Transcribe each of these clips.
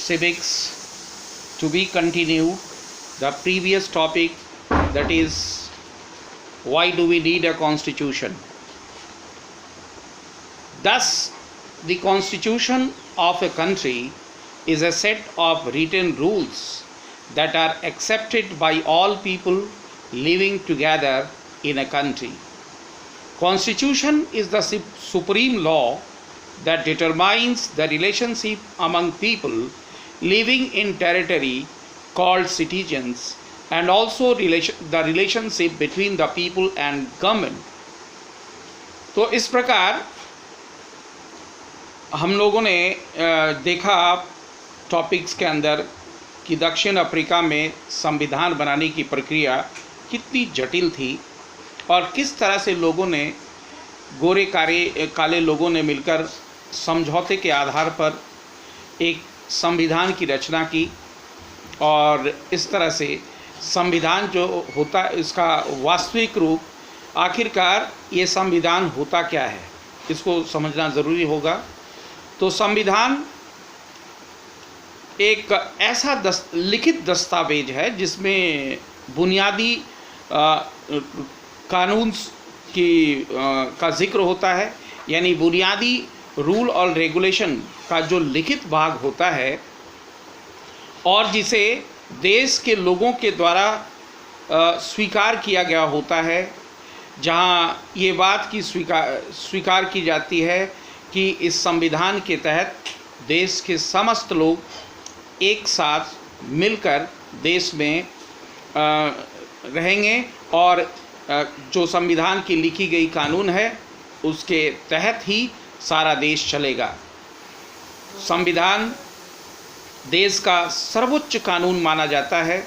civics to be continued the previous topic, that is, why do we need a constitution? Thus, the constitution of a country is a set of written rules that are accepted by all people living together in a country. Constitution is the supreme law that determines the relationship among people living in territory called citizens, and also the relationship between the people and government. तो इस प्रकार हम लोगों ने देखा topics के अंदर कि दक्षिण अफ्रीका में संविधान बनाने की प्रक्रिया कितनी जटिल थी और किस तरह से लोगों ने गोरे काले लोगों ने मिलकर समझौते के आधार पर एक संविधान की रचना की। और इस तरह से संविधान जो होता है इसका वास्तविक रूप आखिरकार ये संविधान होता क्या है, इसको समझना ज़रूरी होगा। तो संविधान एक ऐसा लिखित दस्तावेज है जिसमें बुनियादी कानून का जिक्र होता है, यानी बुनियादी रूल और रेगुलेशन का जो लिखित भाग होता है और जिसे देश के लोगों के द्वारा स्वीकार किया गया होता है, जहां ये बात की स्वीकार की जाती है कि इस संविधान के तहत देश के समस्त लोग एक साथ मिलकर देश में रहेंगे और जो संविधान की लिखी गई कानून है उसके तहत ही सारा देश चलेगा। संविधान देश का सर्वोच्च कानून माना जाता है।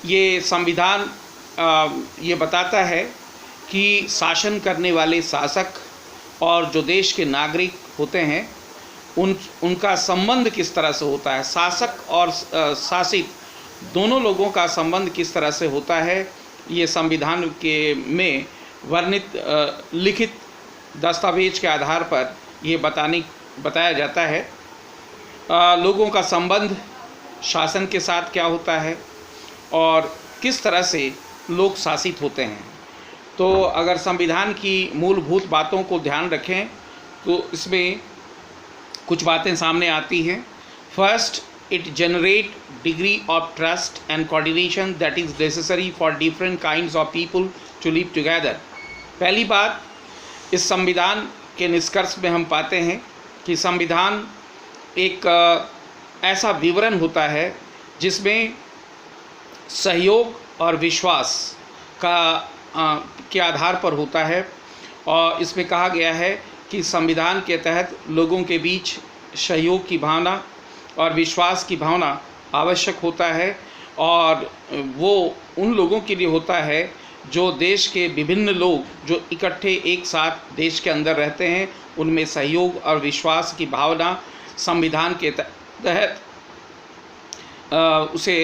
ये संविधान ये बताता है कि शासन करने वाले शासक और जो देश के नागरिक होते हैं उनका संबंध किस तरह से होता है, शासक और शासित दोनों लोगों का संबंध किस तरह से होता है, ये संविधान के में वर्णित लिखित दस्तावेज के आधार पर ये बताया जाता है। लोगों का संबंध शासन के साथ क्या होता है और किस तरह से लोग शासित होते हैं। तो अगर संविधान की मूलभूत बातों को ध्यान रखें तो इसमें कुछ बातें सामने आती हैं। First, it generate degree of trust and coordination that is necessary for different kinds of people to live together. पहली बात, इस संविधान के निष्कर्ष में हम पाते हैं कि संविधान एक ऐसा विवरण होता है जिसमें सहयोग और विश्वास के आधार पर होता है। और इसमें कहा गया है कि संविधान के तहत लोगों के बीच सहयोग की भावना और विश्वास की भावना आवश्यक होता है, और वो उन लोगों के लिए होता है जो देश के विभिन्न लोग जो इकट्ठे एक साथ देश के अंदर रहते हैं, उनमें सहयोग और विश्वास की भावना संविधान के तहत उसे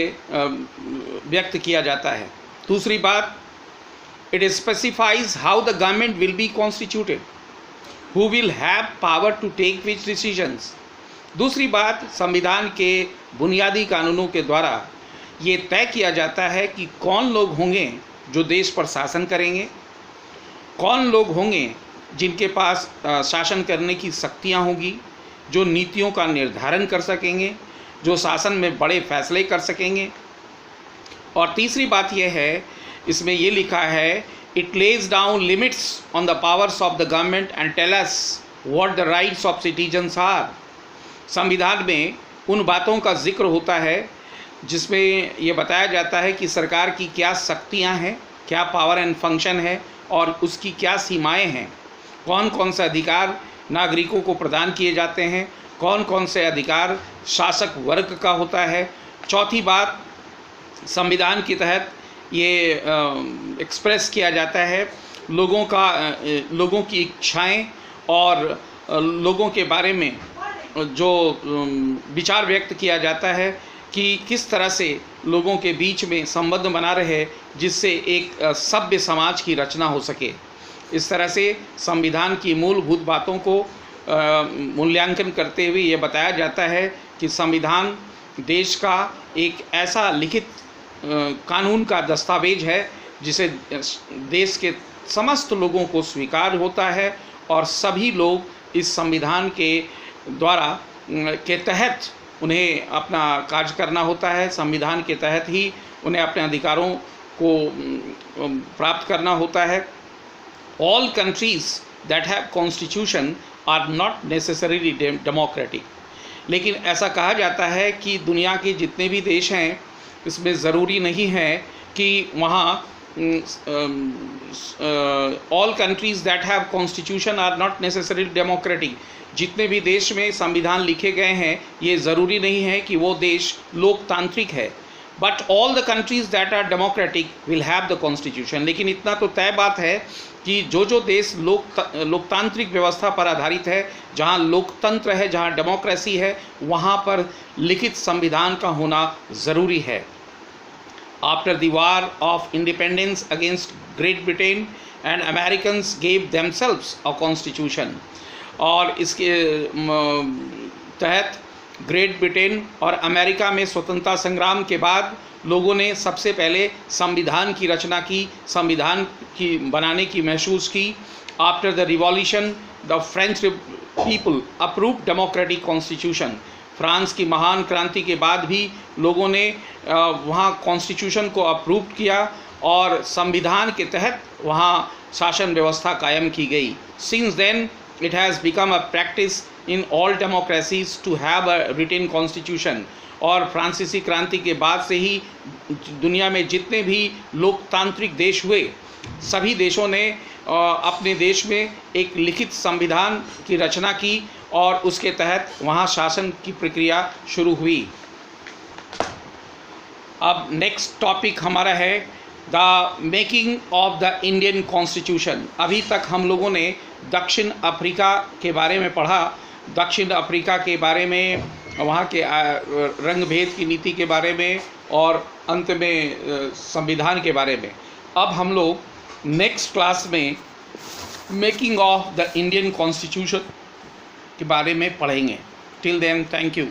व्यक्त किया जाता है। दूसरी बात, it specifies how the government will be constituted, who will have power to take which decisions. दूसरी बात, संविधान के बुनियादी कानूनों के द्वारा ये तय किया जाता है कि कौन लोग होंगे जो देश पर शासन करेंगे, कौन लोग होंगे जिनके पास शासन करने की शक्तियाँ होंगी, जो नीतियों का निर्धारण कर सकेंगे, जो शासन में बड़े फैसले कर सकेंगे। और तीसरी बात यह है, इसमें ये लिखा है, it lays down limits on the powers of the government and tell us what the rights of citizens are. संविधान में उन बातों का जिक्र होता है जिसमें ये बताया जाता है कि सरकार की क्या शक्तियाँ हैं, क्या पावर एंड फंक्शन है और उसकी क्या सीमाएं हैं, कौन कौन से अधिकार नागरिकों को प्रदान किए जाते हैं, कौन कौन से अधिकार शासक वर्ग का होता है। चौथी बात, संविधान के तहत ये एक्सप्रेस किया जाता है लोगों की इच्छाएं और लोगों के बारे में जो विचार व्यक्त किया जाता है कि किस तरह से लोगों के बीच में संबंध बना रहे जिससे एक सभ्य समाज की रचना हो सके। इस तरह से संविधान की मूलभूत बातों को मूल्यांकन करते हुए ये बताया जाता है कि संविधान देश का एक ऐसा लिखित कानून का दस्तावेज है जिसे देश के समस्त लोगों को स्वीकार होता है और सभी लोग इस संविधान के द्वारा के तहत उन्हें अपना कार्य करना होता है। संविधान के तहत ही उन्हें अपने अधिकारों को प्राप्त करना होता है। All countries that have constitution are not necessarily democratic. लेकिन ऐसा कहा जाता है कि दुनिया के जितने भी देश हैं इसमें ज़रूरी नहीं है कि वहाँ all countries that have constitution are not necessarily democratic. जितने भी देश में संविधान लिखे गए हैं ये ज़रूरी नहीं है कि वो देश लोकतांत्रिक है। But all the countries that are democratic will have the constitution. लेकिन इतना तो तय बात है कि जो देश लोकतांत्रिक व्यवस्था पर आधारित है, जहाँ लोकतंत्र है, जहाँ डेमोक्रेसी है, वहाँ पर लिखित संविधान का होना ज़रूरी है। After the war of independence against great Britain and Americans gave themselves a constitution. और इसके तहत ग्रेट ब्रिटेन और अमेरिका में स्वतंत्रता संग्राम के बाद लोगों ने सबसे पहले संविधान की रचना की, संविधान की बनाने की महसूस की। After the revolution the French people approved democratic constitution. France की महान क्रांति के बाद भी लोगों ने वहाँ कॉन्स्टिट्यूशन को अप्रूव किया और संविधान के तहत वहाँ शासन व्यवस्था कायम की गई। Since then it has become a practice in all democracies to have a written constitution। और फ्रांसीसी क्रांति के बाद से ही दुनिया में जितने भी लोकतांत्रिक देश हुए सभी देशों ने अपने देश में एक लिखित संविधान की रचना की और उसके तहत वहाँ शासन की प्रक्रिया शुरू हुई। अब नेक्स्ट टॉपिक हमारा है the making of the Indian constitution. अभी तक हम लोगों ने दक्षिण अफ्रीका के बारे में पढ़ा, दक्षिण अफ्रीका के बारे में, वहाँ के रंग भेद की नीति के बारे में और अंत में संविधान के बारे में। अब हम लोग नेक्स्ट क्लास में making of the Indian constitution के बारे में पढ़ेंगे। Till then thank you.